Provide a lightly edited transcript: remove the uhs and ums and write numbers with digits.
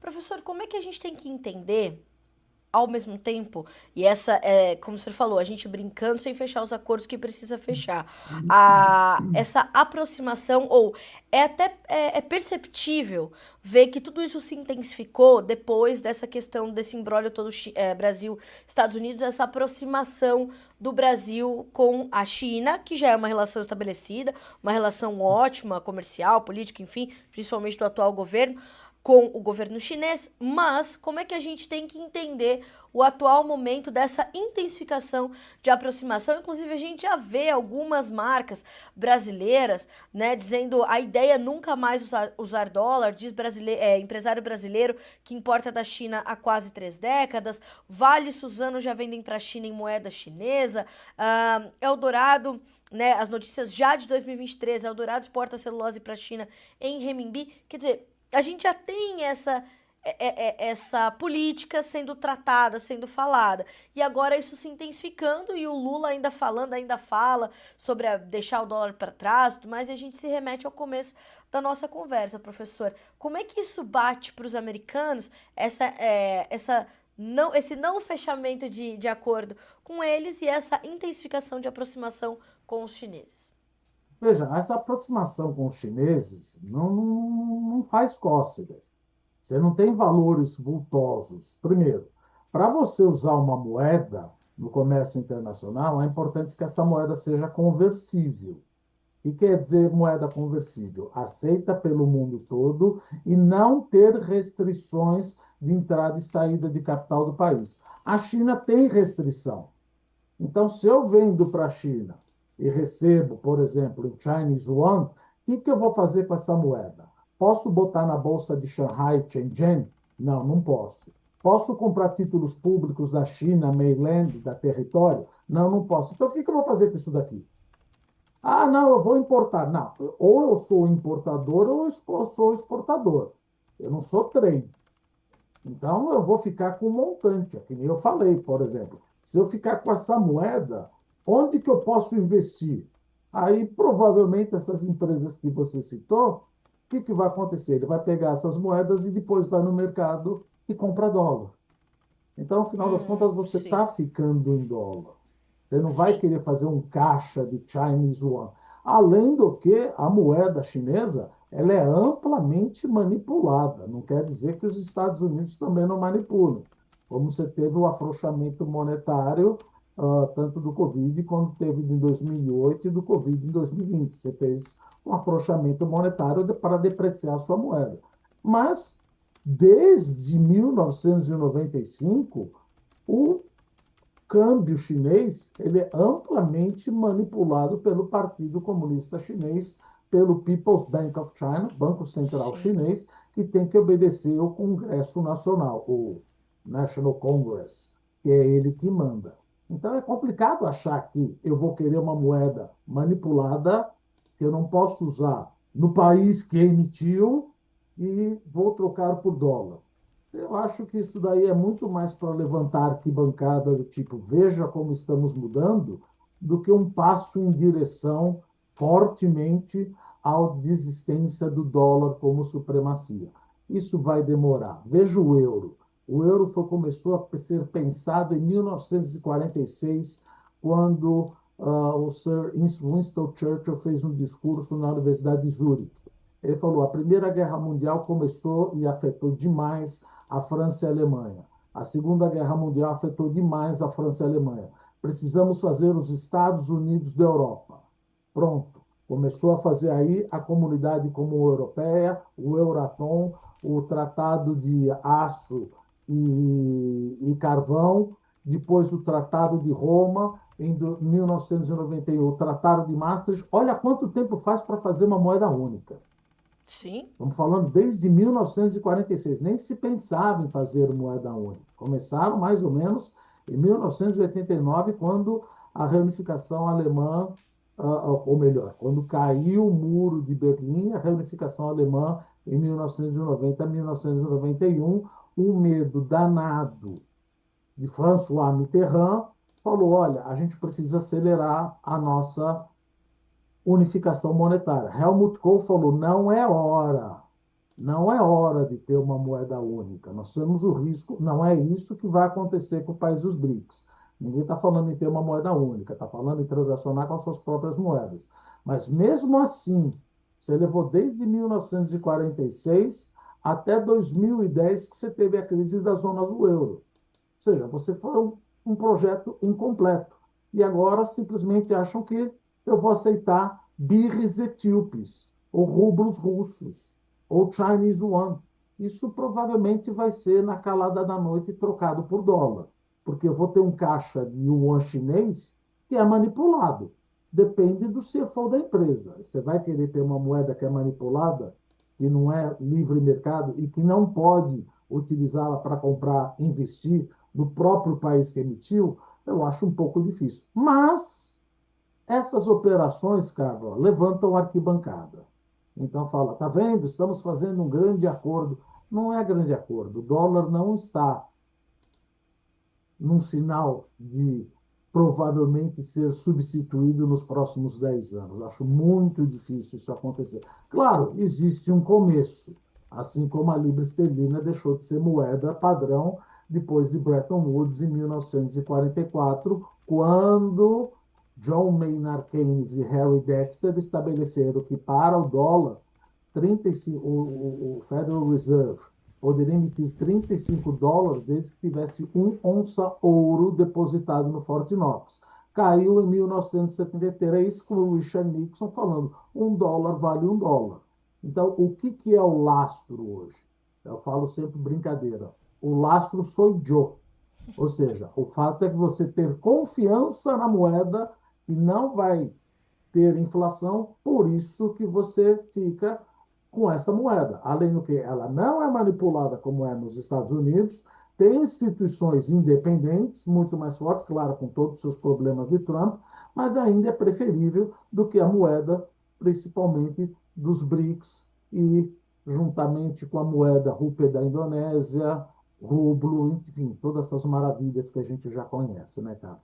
Professor, como é que a gente tem que entender, ao mesmo tempo, e essa é, como o senhor falou, a gente brincando sem fechar os acordos que precisa fechar, essa aproximação, ou é até é perceptível ver que tudo isso se intensificou depois dessa questão desse imbróglio todo Brasil, Estados Unidos, essa aproximação do Brasil com a China, que já é uma relação estabelecida, uma relação ótima, comercial, política, enfim, principalmente do atual governo, com o governo chinês, mas como é que a gente tem que entender o atual momento dessa intensificação de aproximação? Inclusive, a gente já vê algumas marcas brasileiras, né, dizendo a ideia é nunca mais usar dólar, diz empresário brasileiro que importa da China há quase 3 décadas, Vale e Suzano já vendem para a China em moeda chinesa, Eldorado, né, as notícias já de 2023, Eldorado exporta celulose para a China em renminbi, quer dizer, a gente já tem essa política sendo tratada, sendo falada. E agora isso se intensificando e o Lula ainda falando, ainda fala sobre deixar o dólar para trás, mas a gente se remete ao começo da nossa conversa, professor. Como é que isso bate para os americanos, esse não fechamento de acordo com eles e essa intensificação de aproximação com os chineses? Veja, essa aproximação com os chineses não faz cócegas. Você não tem valores vultosos. Primeiro, para você usar uma moeda no comércio internacional, é importante que essa moeda seja conversível. O que quer dizer moeda conversível? Aceita pelo mundo todo e não ter restrições de entrada e saída de capital do país. A China tem restrição. Então, se eu vendo para a China e recebo, por exemplo, em Chinese Yuan, o que eu vou fazer com essa moeda? Posso botar na bolsa de Shanghai, Shenzhen? Não, não posso. Posso comprar títulos públicos da China, mainland, da território? Não, não posso. Então, o que eu vou fazer com isso daqui? Ah, não, eu vou importar. Não, ou eu sou importador ou eu sou exportador. Eu não sou trade. Então, eu vou ficar com um montante, que nem eu falei, por exemplo. Se eu ficar com essa moeda, onde que eu posso investir? Aí, provavelmente, essas empresas que você citou, o que vai acontecer? Ele vai pegar essas moedas e depois vai no mercado e compra dólar. Então, no final das contas, você está Sim, ficando em dólar. Você não vai sim. querer fazer um caixa de Chinese Yuan. Além do que, a moeda chinesa ela é amplamente manipulada. Não quer dizer que os Estados Unidos também não manipulam. Como você teve o afrouxamento monetário, tanto do Covid, quanto teve em 2008 e do Covid em 2020. Você fez um afrouxamento monetário para depreciar a sua moeda. Mas, desde 1995, o câmbio chinês ele é amplamente manipulado pelo Partido Comunista Chinês, pelo People's Bank of China, Banco Central Sim. Chinês, que tem que obedecer ao Congresso Nacional, o National Congress, que é ele que manda. Então é complicado achar que eu vou querer uma moeda manipulada que eu não posso usar no país que emitiu e vou trocar por dólar. Eu acho que isso daí é muito mais para levantar arquibancada do tipo, veja como estamos mudando, do que um passo em direção fortemente à desistência do dólar como supremacia. Isso vai demorar. Veja o euro. O euro começou a ser pensado em 1946, quando o Sir Winston Churchill fez um discurso na Universidade de Zurique. Ele falou: a Primeira Guerra Mundial começou e afetou demais a França e a Alemanha. A Segunda Guerra Mundial afetou demais a França e a Alemanha. Precisamos fazer os Estados Unidos da Europa. Pronto. Começou a fazer aí a Comunidade Comum Europeia, o Euratom, o Tratado de Aço e Carvão, depois o Tratado de Roma, em 1991, o Tratado de Maastricht. Olha quanto tempo faz para fazer uma moeda única. Sim. Estamos falando desde 1946. Nem se pensava em fazer moeda única. Começaram mais ou menos em 1989, quando a reunificação alemã, ou melhor, quando caiu o muro de Berlim, a reunificação alemã em 1990, 1991, um medo danado de François Mitterrand falou: olha, a gente precisa acelerar a nossa unificação monetária. Helmut Kohl falou: não é hora. Não é hora de ter uma moeda única. Nós temos o risco, não é isso que vai acontecer com o país dos BRICS. Ninguém está falando em ter uma moeda única, está falando em transacionar com as suas próprias moedas. Mas mesmo assim, você levou desde 1946 até 2010 que você teve a crise da zona do euro. Ou seja, você foi um projeto incompleto. E agora simplesmente acham que eu vou aceitar birres etíopes, ou rublos russos, ou Chinese yuan. Isso provavelmente vai ser na calada da noite trocado por dólar, porque eu vou ter um caixa de yuan chinês que é manipulado. Depende do CFO da empresa. Você vai querer ter uma moeda que é manipulada, que não é livre mercado e que não pode utilizá-la para comprar, investir do próprio país que emitiu, eu acho um pouco difícil. Mas essas operações, Carlos, levantam arquibancada. Então fala, tá vendo? Estamos fazendo um grande acordo. Não é grande acordo. O dólar não está num sinal de provavelmente ser substituído nos próximos 10 anos. Acho muito difícil isso acontecer. Claro, existe um começo, assim como a libra esterlina deixou de ser moeda padrão depois de Bretton Woods em 1944, quando John Maynard Keynes e Harry Dexter estabeleceram que para o dólar 35, o Federal Reserve poderia emitir US$ 35 desde que tivesse um onça ouro depositado no Fort Knox. Caiu em 1973 com o Richard Nixon falando $1 vale $1. Então, o que, que é o lastro hoje? Eu falo sempre brincadeira. O lastro sou eu. Ou seja, o fato é que você ter confiança na moeda e não vai ter inflação, por isso que você fica com essa moeda. Além do que ela não é manipulada como é nos Estados Unidos, tem instituições independentes, muito mais fortes, claro, com todos os seus problemas de Trump, mas ainda é preferível do que a moeda, principalmente dos BRICS e juntamente com a moeda rúpia da Indonésia, rublo, enfim, todas essas maravilhas que a gente já conhece, né, cara?